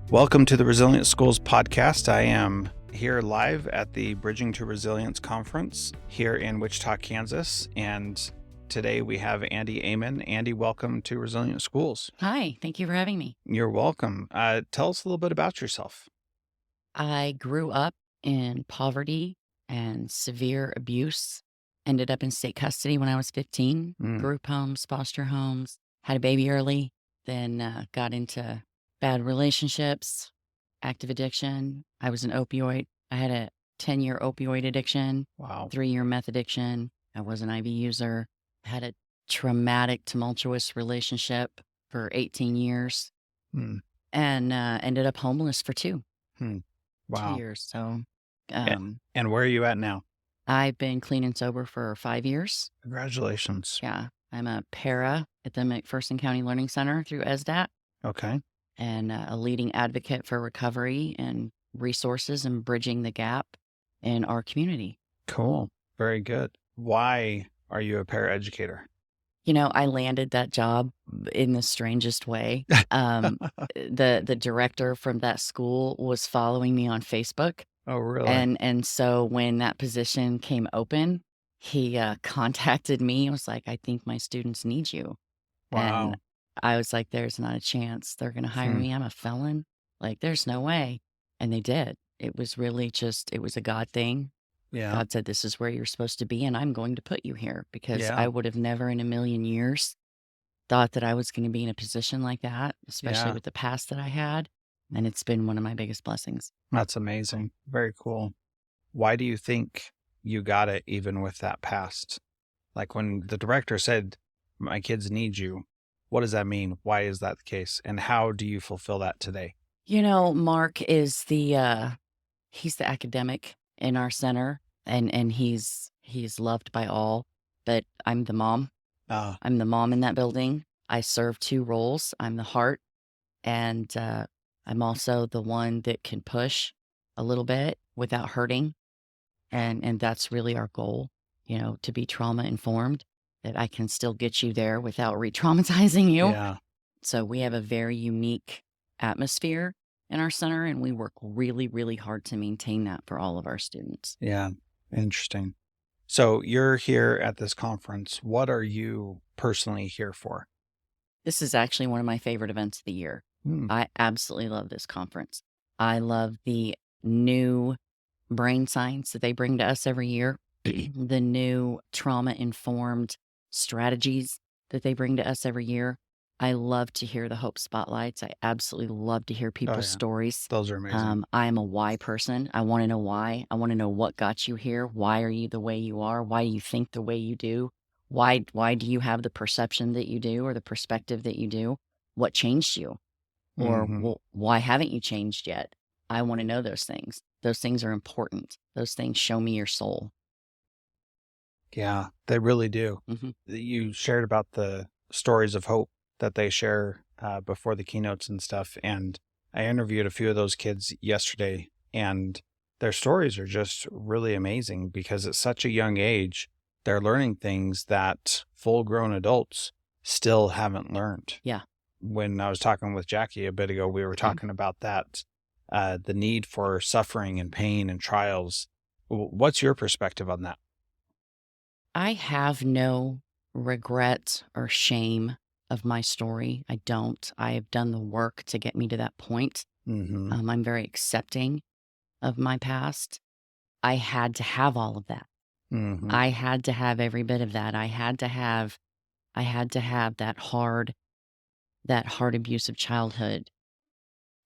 Welcome to the Resilient Schools podcast. I am here live at the Bridging to Resilience conference here in Wichita, Kansas. And today we have Andi Amann. Andi, welcome to Resilient Schools. Hi, thank you for having me. You're welcome. Tell us a little bit about yourself. I grew up in poverty and severe abuse, ended up in state custody when I was 15, group homes, foster homes, had a baby early, then got into bad relationships, active addiction. I was an opioid. I had a 10-year opioid addiction, Wow. 3-year meth addiction. I was an IV user. Had a traumatic, tumultuous relationship for 18 years and ended up homeless for 2 Wow. years. So And where are you at now? I've been clean and sober for 5 years. Congratulations. Yeah. I'm a para at the McPherson County Learning Center through SDAT Okay. and a leading advocate for recovery and resources and bridging the gap in our community. Cool. Very good. Why are you a paraeducator? You know, I landed that job in the strangest way. The director from that school was following me on Facebook. Oh, really? And so when that position came open, he contacted me. He was like, I think my students need you. Wow. And I was like, there's not a chance they're going to hire me. I'm a felon. Like, there's no way. And they did. It was really just, it was a God thing. Yeah. God said, this is where you're supposed to be, and I'm going to put you here because Yeah. I would have never in a million years thought that I was going to be in a position like that, especially Yeah. with the past that I had. And it's been one of my biggest blessings. That's amazing. Very cool. Why do you think you got it even with that past? Like when the director said, my kids need you, what does that mean? Why is that the case? And how do you fulfill that today? You know, Mark is he's the academic in our center and he's loved by all, but I'm the mom. I'm the mom in that building. I serve 2 roles. I'm the heart and I'm also the one that can push a little bit without hurting. And that's really our goal, you know, to be trauma informed, that I can still get you there without re-traumatizing you. Yeah. So we have a very unique atmosphere in our center, and we work really, really hard to maintain that for all of our students. Yeah. Interesting. So you're here at this conference. What are you personally here for? This is actually one of my favorite events of the year. I absolutely love this conference. I love the new brain science that they bring to us every year, the new trauma-informed strategies that they bring to us every year. I love to hear the Hope Spotlights. I absolutely love to hear people's stories. Those are amazing. I am a why person. I want to know why. I want to know what got you here. Why are you the way you are? Why do you think the way you do? Why do you have the perception that you do or the perspective that you do? What changed you? Or well, why haven't you changed yet? I want to know those things. Those things are important. Those things show me your soul. Yeah, they really do. Mhm. You shared about the stories of hope that they share before the keynotes and stuff. And I interviewed a few of those kids yesterday, and their stories are just really amazing because at such a young age, they're learning things that full-grown adults still haven't learned. Yeah. When I was talking with Jackie a bit ago, we were talking about that, the need for suffering and pain and trials. What's your perspective on that? I have no regret or shame of my story. I don't. I have done the work to get me to that point. I'm very accepting of my past. I had to have all of that. I had to have every bit of that. I had to have that hard abusive childhood.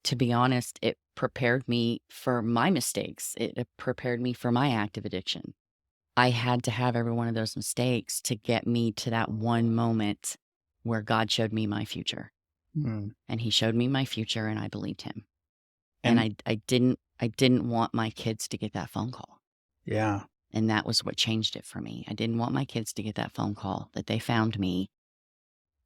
To be honest, it prepared me for my mistakes. It prepared me for my active addiction. I had to have every one of those mistakes to get me to that one moment where God showed me my future. And he showed me my future and I believed him. And I didn't want my kids to get that phone call. Yeah. And that was what changed it for me. I didn't want my kids to get that phone call that they found me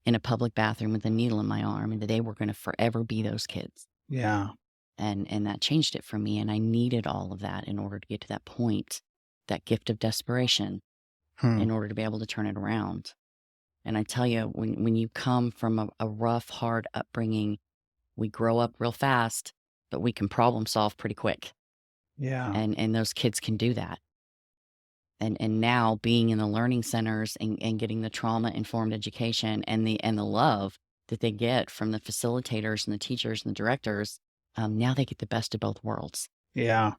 in a public bathroom with a needle in my arm and that they were going to forever be those kids. Yeah. And that changed it for me. And I needed all of that in order to get to that point, that gift of desperation, in order to be able to turn it around. And I tell you, when you come from a rough, hard upbringing, we grow up real fast but we can problem solve pretty quick. Yeah. And those kids can do that. And now being in the learning centers and getting the trauma informed education and the love that they get from the facilitators and the teachers and the directors, now they get the best of both worlds. Yeah.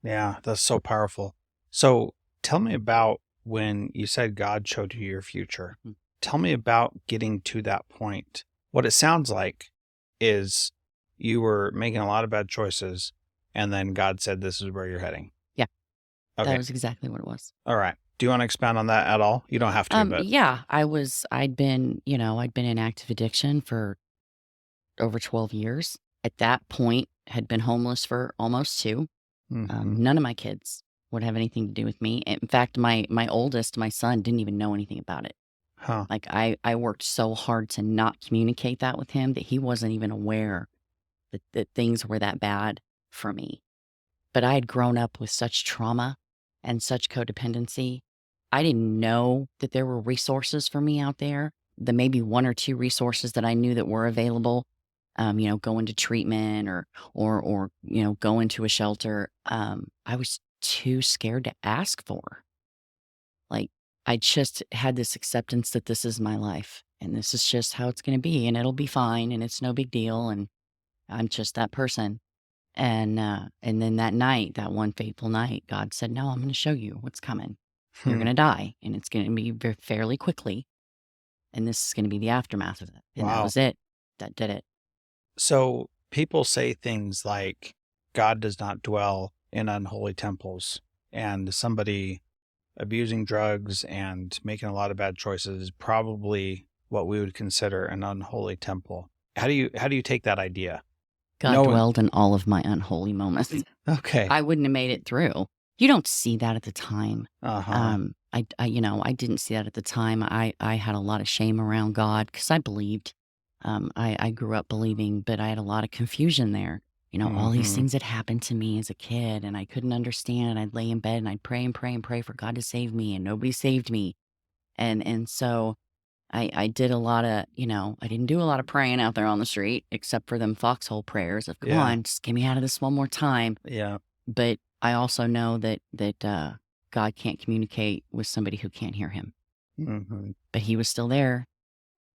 Yeah. That's so powerful. So tell me about when you said God showed you your future. Mm. Tell me about getting to that point. What it sounds like is you were making a lot of bad choices, and then God said, "This is where you're heading." Yeah, that Okay. was exactly what it was. All right. Do you want to expand on that at all? You don't have to, but Yeah, I'd been, I'd been in active addiction for over 12 years. At that point, had been homeless for almost 2. hmm None of my kids would have anything to do with me. In fact, my oldest, my son, didn't even know anything about it. huh. Like, I worked so hard to not communicate that with him that he wasn't even aware that things were that bad for me. But I had grown up with such trauma and such codependency. I didn't know that there were resources for me out there. The maybe 1 or 2 resources that I knew that were available, go into treatment or go into a shelter. I was too scared to ask for. Like, I just had this acceptance that this is my life and this is just how it's going to be and it'll be fine and it's no big deal and I'm just that person. And then that night, that one fateful night, God said, "No, I'm going to show you what's coming. You're Hmm. going to die, and it's going to be fairly quickly, and this is going to be the aftermath of it." And that Wow. was it. That did it. So people say things like God does not dwell in unholy temples, and somebody abusing drugs and making a lot of bad choices is probably what we would consider an unholy temple. How do you take that idea? God No. dwelled in all of my unholy moments. Okay. I wouldn't have made it through. You don't see that at the time. Uh-huh. I didn't see that at the time. I had a lot of shame around God because I believed. I grew up believing, but I had a lot of confusion there. All these Mhm. things that happened to me as a kid, and I couldn't understand. I'd lay in bed and I'd pray and pray and pray for God to save me, and nobody saved me. And so I did a lot of, I didn't do a lot of praying out there on the street, except for them foxhole prayers of "Come Yeah. on, just get me out of this one more time." Yeah. But I also know that God can't communicate with somebody who can't hear him. Mhm. But he was still there.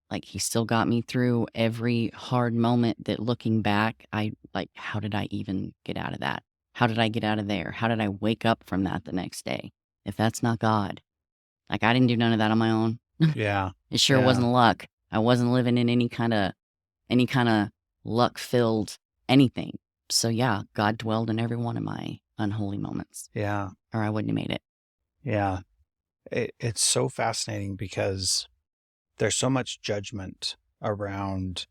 Like, he still got me through every hard moment that, looking back, I like, how did I even get out of that? How did I get out of there? How did I wake up from that the next day? If that's not God. Like, I didn't do none of that on my own. Yeah. It sure Yeah. wasn't luck. I wasn't living in any kind of luck-filled anything. So, yeah, God dwelled in every one of my unholy moments, Yeah. or I wouldn't have made it. Yeah. It's so fascinating because there's so much judgment around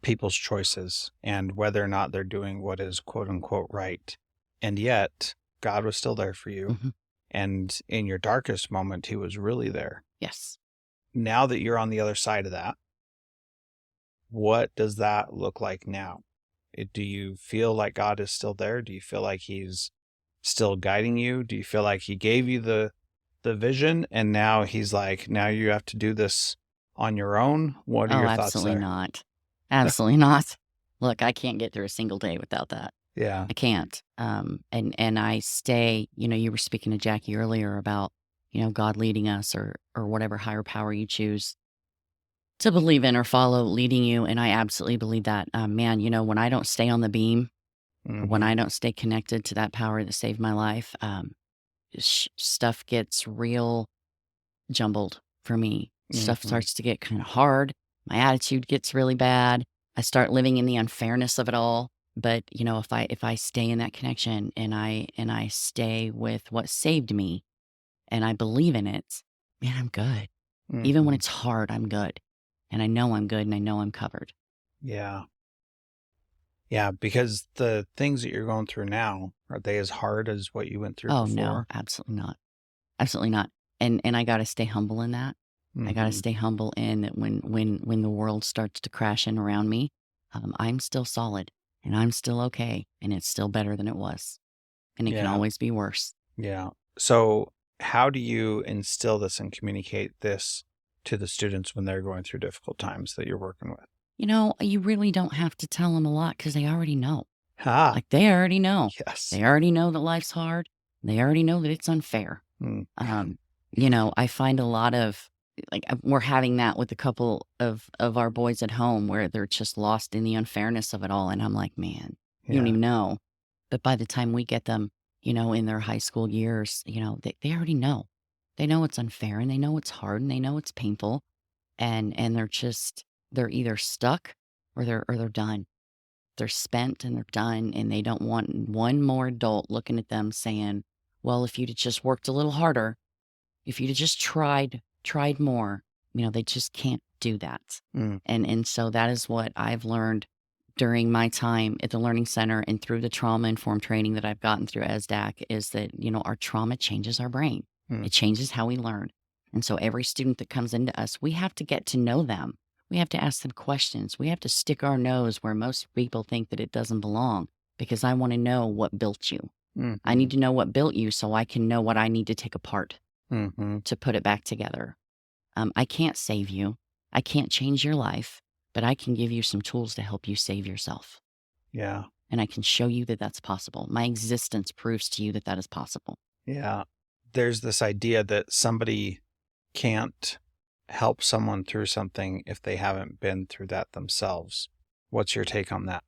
people's choices and whether or not they're doing what is quote unquote right. And yet, God was still there for you. Mhm. And in your darkest moment, he was really there. Yes. Now that you're on the other side of that, what does that look like now? Do you feel like God is still there? Do you feel like he's still guiding you? Do you feel like he gave you the vision and now he's like, now you have to do this on your own? What are Oh, your thoughts absolutely there? not. Absolutely not. Look, I can't get through a single day without that. Yeah. I can't. And I stay, you were speaking to Jackie earlier about, God leading us or whatever higher power you choose to believe in or follow leading you. And I absolutely believe that. Man, when I don't stay on the beam, or when hmm I don't stay connected to that power that saved my life, stuff gets real jumbled for me. Stuff hmm starts to get kind of hard. My attitude gets really bad. I start living in the unfairness of it all. But if I stay in that connection and I stay with what saved me and I believe in it, man, I'm good. Even when hmm it's hard, I'm good. And I know I'm good and I know I'm covered. Yeah. Yeah. Because the things that you're going through now, are they as hard as what you went through Oh no, before? absolutely not. Absolutely not. And I gotta stay humble in that. I gotta hmm stay humble in that when the world starts to crash in around me, I'm still solid and I'm still okay and it's still better than it was. And it can Yeah. always be worse. Yeah. So, how do you instill this and communicate this to the students when they're going through difficult times that you're working with? You really don't have to tell them a lot because they already know. Ha. Like, they already know. Yes. They already know that life's hard. They already know that it's unfair. Mm. Um, I find a lot of like we're having that with a couple of our boys at home where they're just lost in the unfairness of it all. And I'm like, man, you don't Yeah. even know. But by the time we get them, in their high school years, they already know. They know it's unfair and they know it's hard and they know it's painful. And they're either stuck or they're done. They're spent and they're done, and they don't want one more adult looking at them saying, "Well, if you'd have just worked a little harder, if you'd have just tried more," they just can't do that. Mm. And so that is what I've learned during my time at the Learning Center and through the trauma informed training that I've gotten through ESDAC is that, our trauma changes our brain. Mm. It changes how we learn. And so every student that comes into us, we have to get to know them. We have to ask them questions. We have to stick our nose where most people think that it doesn't belong because I want to know what built you. I Mm-hmm. need to know what built you so I can know what I need to take apart Mm-hmm. to put it back together. I can't save you. I can't change your life, but I can give you some tools to help you save yourself. Yeah. And I can show you that that's possible. My existence proves to you that that is possible. Yeah. There's this idea that somebody can't help someone through something if they haven't been through that themselves. What's your take on that?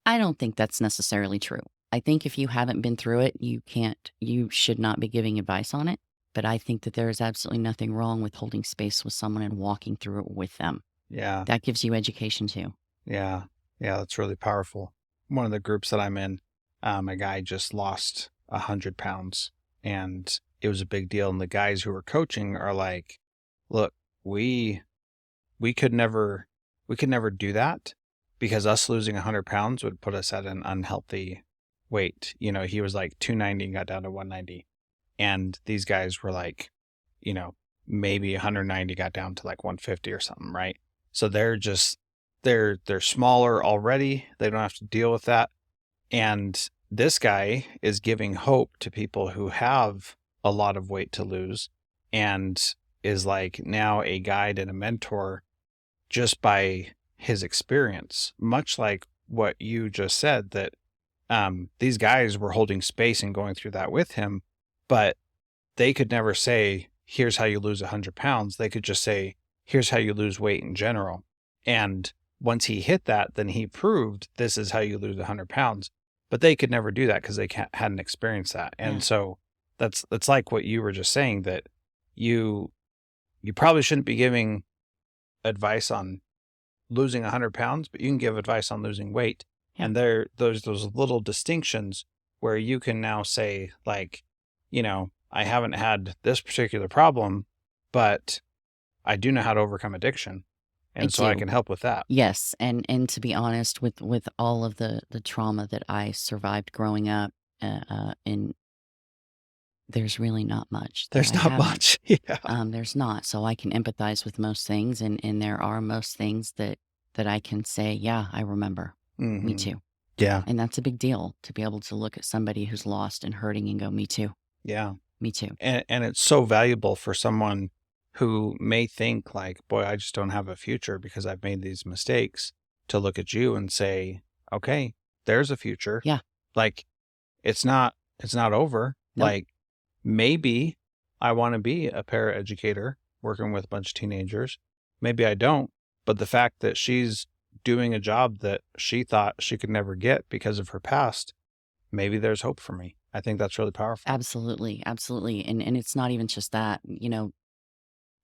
I don't think that's necessarily true. I think if you haven't been through it, you should not be giving advice on it. But I think that there is absolutely nothing wrong with holding space with someone and walking through it with them. Yeah. That gives you education too. Yeah. Yeah. That's really powerful. One of the groups that I'm in, a guy just lost 100 pounds and it was a big deal. And the guys who were coaching are like, look, we could never, do that because us losing 100 pounds would put us at an unhealthy weight. He was like 290 and got down to 190. And these guys were like, maybe 190 got down to like 150 or something. Right. So they're smaller already. They don't have to deal with that. And this guy is giving hope to people who have a lot of weight to lose and is like now a guide and a mentor just by his experience, much like what you just said that these guys were holding space and going through that with him, but they could never say, here's how you lose 100 pounds. They could just say, here's how you lose weight in general. And once he hit that, then he proved this is how you lose 100 pounds. But they could never do that because they hadn't experienced that. And Yeah. so that's like what you were just saying, that you probably shouldn't be giving advice on losing 100 pounds, but you can give advice on losing weight. Yeah. And there's those little distinctions where you can now say, like, I haven't had this particular problem, but I do know how to overcome addiction. I And so I do. can help with that. Yes, and to be honest, with all of the trauma that I survived growing up, and there's really not much that There's I not haven't. much. Yeah. There's not, so I can empathize with most things, and there are most things that I can say, yeah, I remember. Me Hmm. too, Yeah. and that's a big deal to be able to look at somebody who's lost and hurting and go, me too, Yeah. me too. And it's so valuable for someone who may think like, boy, I just don't have a future because I've made these mistakes, to look at you and say, okay, there's a future. Yeah. Like it's not over. Nope. Like maybe I want to be a paraeducator working with a bunch of teenagers. Maybe I don't. But the fact that she's doing a job that she thought she could never get because of her past, maybe there's hope for me. I think that's really powerful. Absolutely, absolutely, and it's not even just that.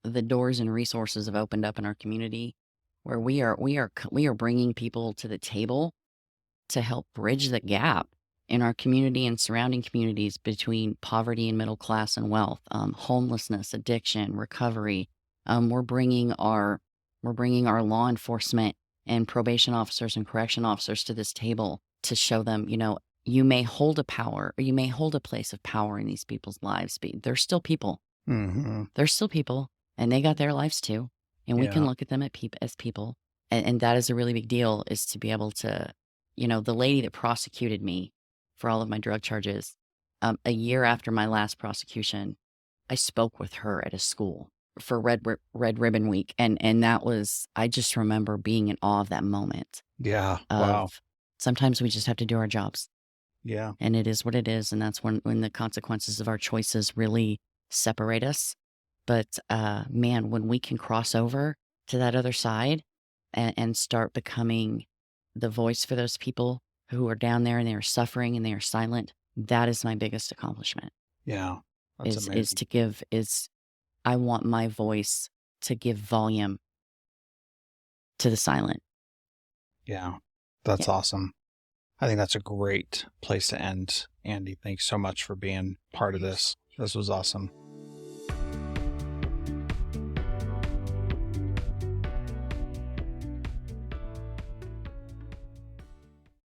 The doors and resources have opened up in our community where we are bringing people to the table to help bridge the gap in our community and surrounding communities between poverty and middle class and wealth, homelessness, addiction, recovery. We're bringing our law enforcement and probation officers and correction officers to this table to show them, you may hold a power or you may hold a place of power in these people's lives, but they're still people. Mm-hmm. They're still people, and they got their lives too. And we can Yeah. look at them as people. And that is a really big deal, is to be able to, the lady that prosecuted me for all of my drug charges, a year after my last prosecution, I spoke with her at a school for Red Ribbon Week, and that was, I just remember being in awe of that moment Yeah. Wow. of sometimes we just have to do our jobs, Yeah. and it is what it is, and that's when the consequences of our choices really separate us. But, man, when we can cross over to that other side and start becoming the voice for those people who are down there and they are suffering and they are silent, that is my biggest accomplishment, Yeah. That's is amazing. to give is I want my voice to give volume to the silent. Yeah. Yeah. That's awesome. I think that's a great place to end. Andy, thanks so much for being part of this. This was awesome.